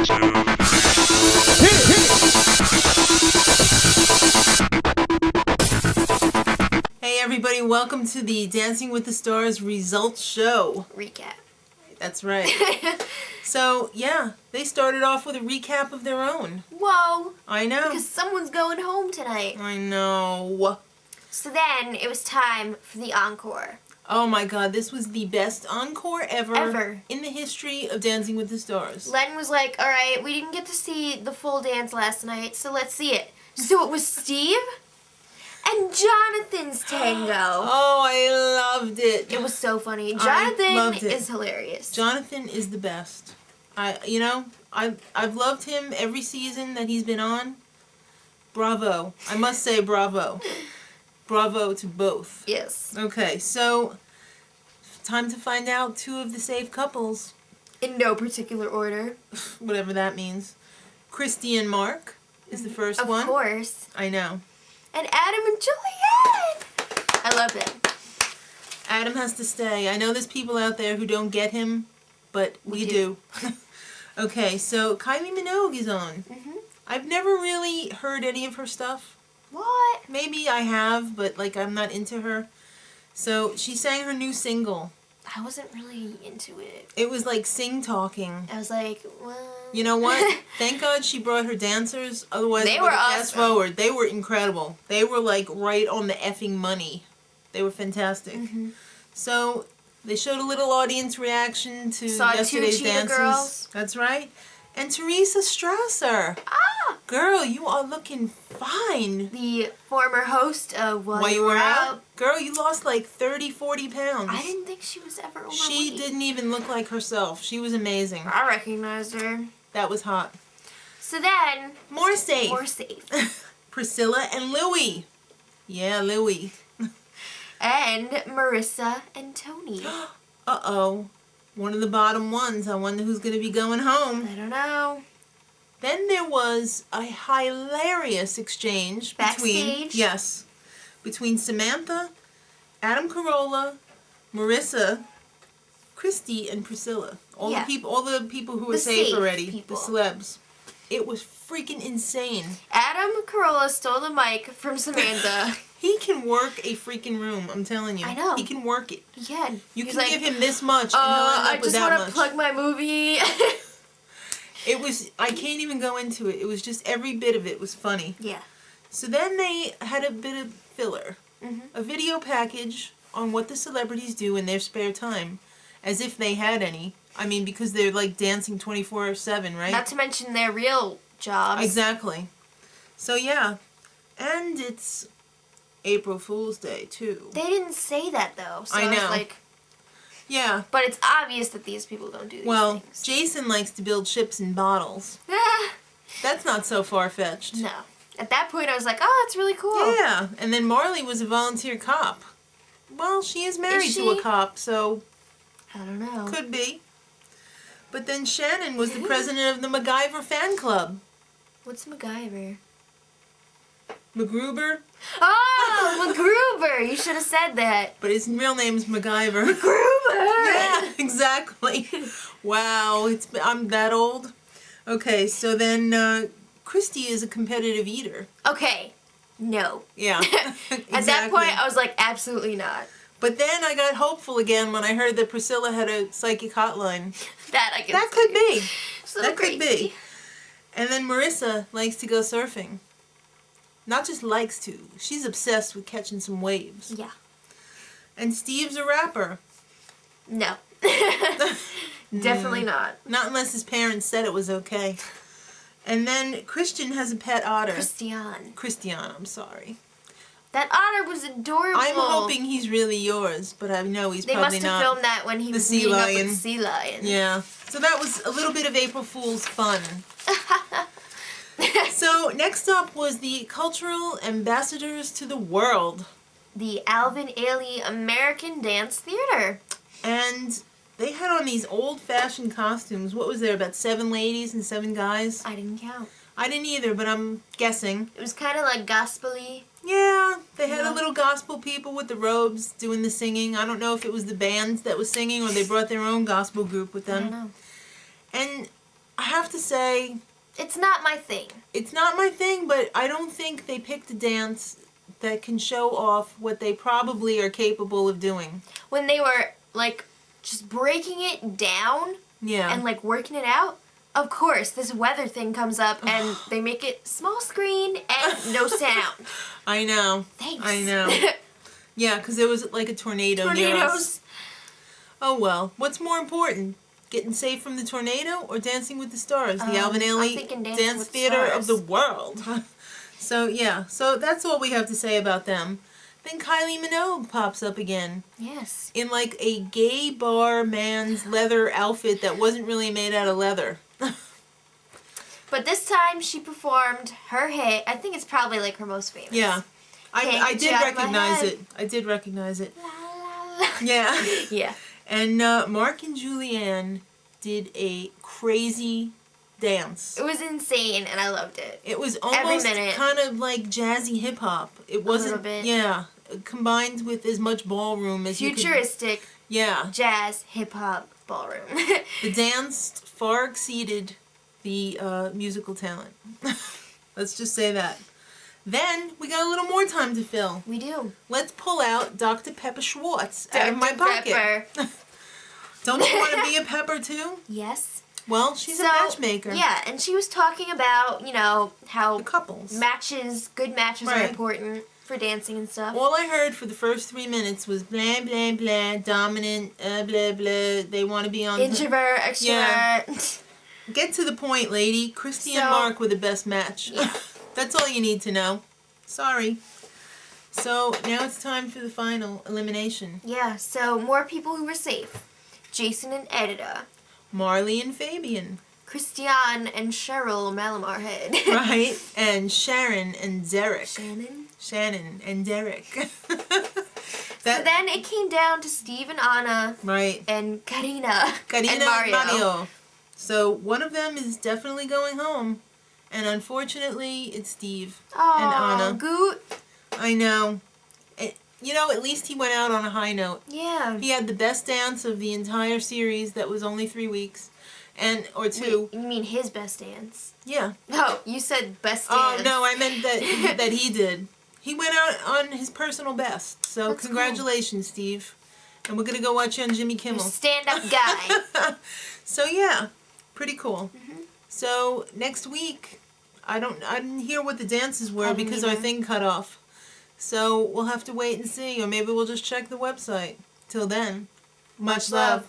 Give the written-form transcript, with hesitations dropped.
Hey everybody, welcome to the Dancing with the Stars results show. Recap. That's right. So, yeah, they started off with a recap of their own. Whoa. I know. Because someone's going home tonight. I know. So then, it was time for the encore. Oh my god, this was the best encore Ever. in the history of Dancing with the Stars. Len was like, alright, we didn't get to see the full dance last night, so let's see it. So it was Steve and Jonathan's tango. Oh, I loved it. It was so funny. I loved Jonathan it. is hilarious. Jonathan is the best. I've loved him every season that he's been on. Bravo. I must say bravo. Bravo to both. Yes. Okay, so time to find out two of the saved couples. In no particular order. Whatever that means. Kristi and Mark is the first one. Of course. I know. And Adam and Julianne. I love them. Adam has to stay. I know there's people out there who don't get him, but we do. Okay, so Kylie Minogue is on. I've never really heard any of her stuff. What? Maybe I have, but like I'm not into her. So she sang her new single. I wasn't really into it. It was like sing-talking. I was like, well... You know what? Thank God she brought her dancers. Otherwise, They I were would've fast awesome. forward. They were incredible. They were like right on the effing money. They were fantastic. So they showed a little audience reaction to Saw yesterday's two cheetah dances. girls. That's right. And Teresa Strasser. Ah! Girl, you are looking fine. The former host of While you were out. Girl, you lost like 30, 40 pounds. I didn't think she was ever overweight. She didn't even look like herself. She was amazing. I recognized her. That was hot. So then... More safe. More safe. Priscilla and Louie. Yeah, Louie. And Marissa and Tony. Uh-oh. One of the bottom ones. I wonder who's going to be going home. I don't know. Then there was a hilarious exchange Backstage? between Samantha, Adam Carolla, Marissa, Kristi, and Priscilla. All the people who were safe already. People. The celebs. It was freaking insane. Adam Carolla stole the mic from Samantha. He can work a freaking room, I'm telling you. I know. He can work it. Yeah. You He's can like, give him this much and he'll end up I with just that want much. to plug my movie. It was, I can't even go into it. It was just, every bit of it was funny. Yeah. So then they had a bit of filler. A video package on what the celebrities do in their spare time. As if they had any. I mean, because they're like dancing 24/7, right? Not to mention their real jobs. Exactly. So yeah. And it's April Fool's Day, too. They didn't say that, though. So I know. was like... Yeah. But it's obvious that these people don't do these things. Jason likes to build ships in bottles. That's not so far-fetched. No. At that point, I was like, oh, that's really cool. Yeah. And then Marley was a volunteer cop. Well, she is married to a cop, so... I don't know. Could be. But then Shannon was the president of the MacGyver fan club. What's MacGyver? MacGruber? Oh, MacGruber! You should have said that. But his real name's MacGyver. MacGruber! Yeah, exactly. Wow, I'm that old. Okay, so then Kristi is a competitive eater. Okay. No. Yeah. Exactly. At that point, I was like, absolutely not. But then I got hopeful again when I heard that Priscilla had a psychic hotline. That could be. So That crazy. could be. And then Marissa likes to go surfing. Not just likes to. She's obsessed with catching some waves. Yeah. And Steve's a rapper. No. Definitely not. Not unless his parents said it was okay. And then Christian has a pet otter. Christian, I'm sorry. That otter was adorable. I'm hoping he's really yours, but I know he's probably not. They must have filmed that when he was meeting up with the sea lion. Yeah. So that was a little bit of April Fool's fun. So next up was the cultural ambassadors to the world. The Alvin Ailey American Dance Theater. And they had on these old-fashioned costumes. What was there, about 7 ladies and 7 guys? I didn't count. I didn't either, but I'm guessing. It was kind of like gospel-y. Yeah, they had a little gospel people with the robes doing the singing. I don't know if it was the band that was singing or they brought their own gospel group with them. I don't know. And I have to say, It's not my thing. it's not my thing, but I don't think they picked a dance that can show off what they probably are capable of doing. When they were, like, just breaking it down Yeah. and, like, working it out, of course, this weather thing comes up and they make it small screen and no sound. I know. Thanks. I know. Yeah, because there was like a tornado near us. Tornadoes. Oh well. What's more important? Getting safe from the tornado or Dancing with the Stars? The Alvin I'm Ailey thinking Dancing Dance with the Theater of the Stars. world. So yeah, so that's all we have to say about them. Then Kylie Minogue pops up again Yes. in like a gay bar man's leather outfit that wasn't really made out of leather. But this time she performed her hit. I think it's probably like her most famous. Yeah. Can't I get did you out of my recognize head. it. I did recognize it. La, la, la. Yeah. Yeah. And Mark and Julianne did a crazy dance. It was insane and I loved it. It was almost minute. kind of like jazzy hip hop. It wasn't, little bit. yeah, combined with as much ballroom as you could. Futuristic, Yeah. jazz, hip hop, ballroom. The dance far exceeded the musical talent. Let's just say that. Then we got a little more time to fill. We do. Let's pull out Dr. Pepper Schwartz out of my Dr. pocket. Pepper. Don't you want to be a pepper too? Yes. Well, she's a matchmaker. Yeah, and she was talking about, you know, how The couples. good matches are Right. important for dancing and stuff. All I heard for the first 3 minutes was blah, blah, blah, dominant, blah, blah. They want to be on... Introvert, extrovert. Yeah. Get to the point, lady. Kristi and So- Mark were the best match. Yeah. That's all you need to know. Sorry. So, now it's time for the final elimination. Yeah, so more people who were safe. Jason and Edita. Marley and Fabian. Christiane and Cheryl Malamarhead. Right? And Sharon and Derek. Shannon. And Derek. So then it came down to Steve and Anna Right. and Karina Karina and Mario. So, one of them is definitely going home. And unfortunately, it's Steve Oh, and Anna. Goot. I know. You know, at least he went out on a high note. Yeah. He had the best dance of the entire series that was only 3 weeks. Or 2. You mean his best dance? Yeah. Oh, you said best Oh, dance. no, I meant that he did. He went out on his personal best. So, That's congratulations, Steve. And we're going to go watch you on Jimmy You're Kimmel. a stand-up guy. So, yeah. Pretty cool. Mm-hmm. So, next week, I didn't hear what the dances were didn't because our either. thing cut off. So, we'll have to wait and see. Or maybe we'll just check the website. Till then, much love.